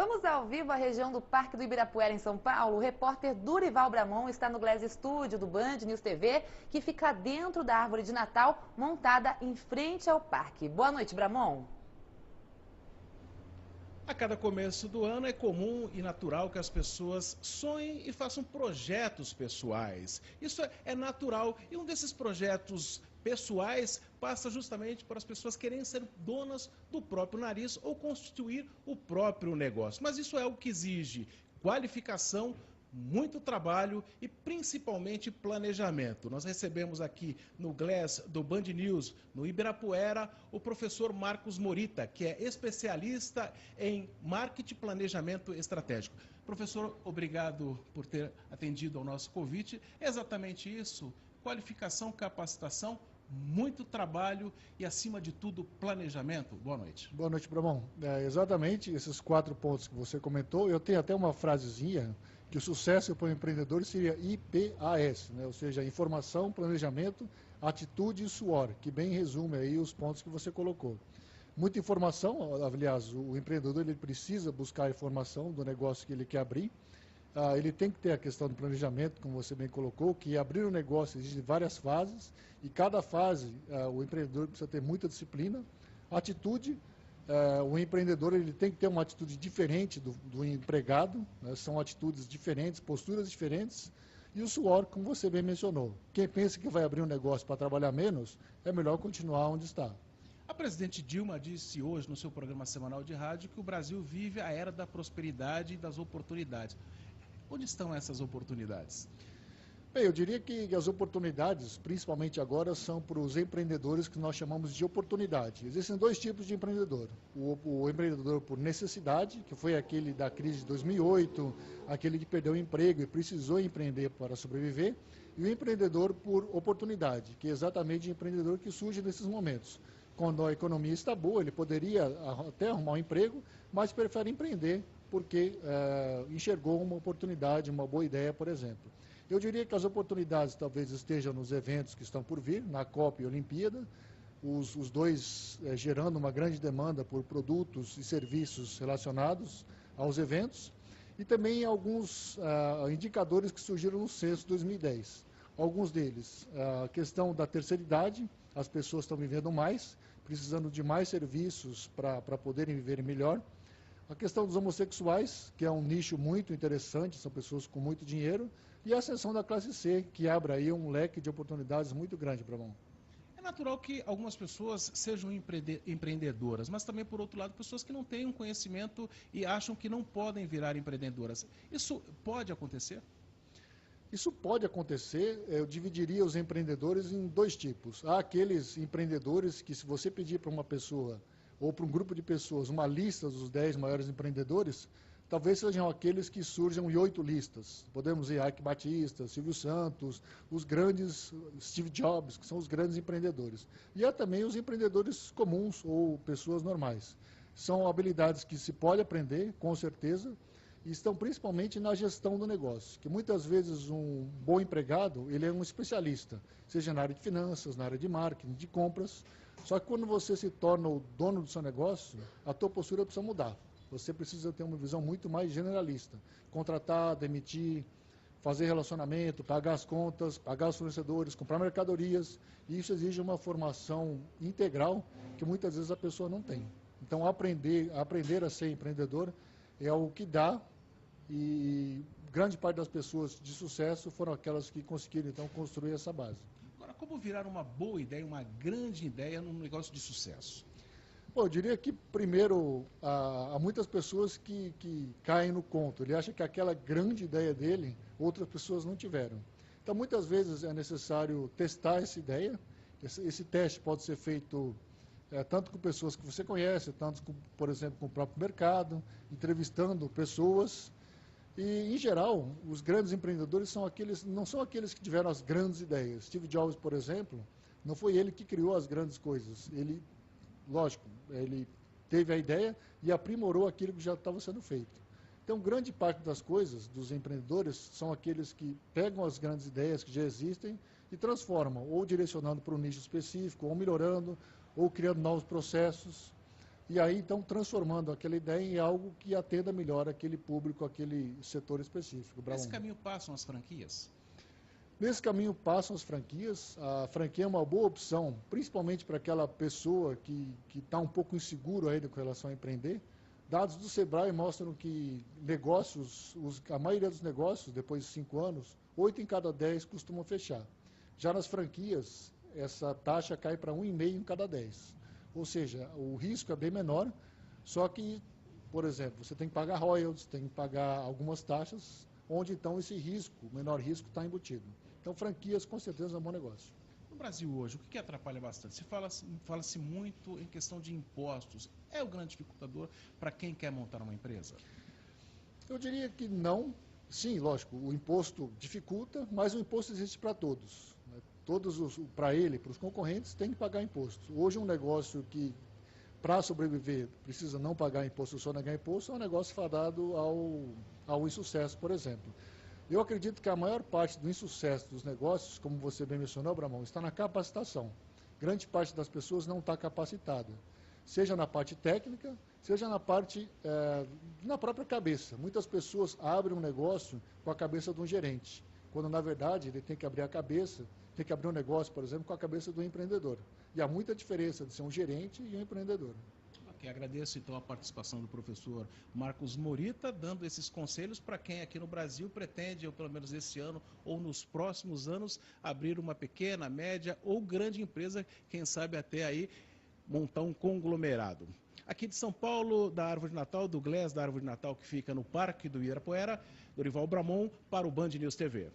Vamos ao vivo à região do Parque do Ibirapuera, em São Paulo. O repórter Durival Bramon está no Glass Studio do Band News TV, que fica dentro da árvore de Natal, montada em frente ao parque. Boa noite, Bramon. A cada começo do ano é comum e natural que as pessoas sonhem e façam projetos pessoais. Isso é natural e um desses projetos pessoais passa justamente por as pessoas querem ser donas do próprio nariz ou constituir o próprio negócio. Mas isso é o que exige qualificação, muito trabalho e principalmente planejamento. Nós recebemos aqui no Glass do Band News, no Ibirapuera, o professor Marcos Morita, que é especialista em marketing e planejamento estratégico. Professor, obrigado por ter atendido ao nosso convite. É exatamente isso, qualificação, capacitação, muito trabalho e, acima de tudo, planejamento. Boa noite. Boa noite, Bramon. Exatamente esses 4 pontos que você comentou. Eu tenho até uma frasezinha que o sucesso para o empreendedor seria IPAS, né? Ou seja, informação, planejamento, atitude e suor, que bem resume aí os pontos que você colocou. Muita informação, aliás, o empreendedor ele precisa buscar informação do negócio que ele quer abrir. Ele tem que ter a questão do planejamento, como você bem colocou, que abrir um negócio exige várias fases, e cada fase o empreendedor precisa ter muita disciplina. Atitude, o empreendedor ele tem que ter uma atitude diferente do empregado, né? São atitudes diferentes, posturas diferentes. E o suor, como você bem mencionou, quem pensa que vai abrir um negócio para trabalhar menos, é melhor continuar onde está. A presidente Dilma disse hoje no seu programa semanal de rádio que o Brasil vive a era da prosperidade e das oportunidades. Onde estão essas oportunidades? Bem, eu diria que as oportunidades, principalmente agora, são para os empreendedores que nós chamamos de oportunidade. Existem 2 tipos de empreendedor. O empreendedor por necessidade, que foi aquele da crise de 2008, aquele que perdeu o emprego e precisou empreender para sobreviver, e o empreendedor por oportunidade, que é exatamente o empreendedor que surge nesses momentos. Quando a economia está boa, ele poderia até arrumar um emprego, mas prefere empreender porque enxergou uma oportunidade, uma boa ideia, por exemplo. Eu diria que as oportunidades talvez estejam nos eventos que estão por vir, na Copa e Olimpíada, os dois gerando uma grande demanda por produtos e serviços relacionados aos eventos, e também alguns indicadores que surgiram no censo 2010. Alguns deles, a questão da terceira idade, as pessoas estão vivendo mais, precisando de mais serviços para poderem viver melhor. A questão dos homossexuais, que é um nicho muito interessante, são pessoas com muito dinheiro, e a ascensão da classe C, que abre aí um leque de oportunidades muito grande, Bramon. É natural que algumas pessoas sejam empreendedoras, mas também, por outro lado, pessoas que não têm um conhecimento e acham que não podem virar empreendedoras. Isso pode acontecer? Isso pode acontecer. Eu dividiria os empreendedores em 2 tipos. Há aqueles empreendedores que, se você pedir para uma pessoa ou para um grupo de pessoas uma lista dos 10 maiores empreendedores, talvez sejam aqueles que surjam em 8 listas. Podemos ir Ike Batista, Silvio Santos, os grandes, Steve Jobs, que são os grandes empreendedores. E há também os empreendedores comuns ou pessoas normais. São habilidades que se pode aprender, com certeza, e estão principalmente na gestão do negócio, que muitas vezes um bom empregado, ele é um especialista, seja na área de finanças, na área de marketing, de compras, só que quando você se torna o dono do seu negócio, a tua postura precisa mudar. Você precisa ter uma visão muito mais generalista, contratar, demitir, fazer relacionamento, pagar as contas, pagar os fornecedores, comprar mercadorias, e isso exige uma formação integral que muitas vezes a pessoa não tem. Então aprender a ser empreendedor é algo que dá, e grande parte das pessoas de sucesso foram aquelas que conseguiram então construir essa base. Agora, como virar uma boa ideia, uma grande ideia num negócio de sucesso? Bom, eu diria que primeiro há muitas pessoas que caem no conto. Ele acha que aquela grande ideia dele, outras pessoas não tiveram. Então muitas vezes é necessário testar essa ideia. Esse teste pode ser feito tanto com pessoas que você conhece, tanto, por exemplo, com o próprio mercado, entrevistando pessoas. E, em geral, os grandes empreendedores não são aqueles que tiveram as grandes ideias. Steve Jobs, por exemplo, não foi ele que criou as grandes coisas. Ele, lógico, ele teve a ideia e aprimorou aquilo que já estava sendo feito. Então, grande parte das coisas, dos empreendedores, são aqueles que pegam as grandes ideias que já existem e transformam, ou direcionando para um nicho específico, ou melhorando, ou criando novos processos. e aí então transformando aquela ideia em algo que atenda melhor aquele público, aquele setor específico. Nesse caminho passam as franquias? Nesse caminho passam as franquias. A franquia é uma boa opção, principalmente para aquela pessoa que está um pouco inseguro ainda com relação a empreender. Dados do Sebrae mostram que a maioria dos negócios, depois de 5 anos, 8 em cada 10 costumam fechar. Já nas franquias, essa taxa cai para 1,5 em cada 10. Ou seja, o risco é bem menor, só que, por exemplo, você tem que pagar royalties, tem que pagar algumas taxas, onde então esse risco, o menor risco, está embutido. Então, franquias, com certeza, é um bom negócio. No Brasil hoje, o que atrapalha bastante? Fala-se muito em questão de impostos. É o grande dificultador para quem quer montar uma empresa? Eu diria que não. Sim, lógico, o imposto dificulta, mas o imposto existe para todos. Para ele, para os concorrentes, tem que pagar imposto. Hoje, um negócio que, para sobreviver, precisa não pagar imposto, só negar imposto, é um negócio fadado ao insucesso, por exemplo. Eu acredito que a maior parte do insucesso dos negócios, como você bem mencionou, Bramão, está na capacitação. Grande parte das pessoas não está capacitada, seja na parte técnica, seja na própria cabeça. Muitas pessoas abrem um negócio com a cabeça de um gerente, quando na verdade ele tem que abrir a cabeça, tem que abrir um negócio, por exemplo, com a cabeça do empreendedor. E há muita diferença de ser um gerente e um empreendedor. Ok, agradeço então a participação do professor Marcos Morita, dando esses conselhos para quem aqui no Brasil pretende, ou pelo menos esse ano ou nos próximos anos, abrir uma pequena, média ou grande empresa, quem sabe até aí montar um conglomerado. Aqui de São Paulo, da Árvore de Natal, do Glass da Árvore de Natal, que fica no Parque do Ibirapuera, Dorival Bramon, para o Band News TV.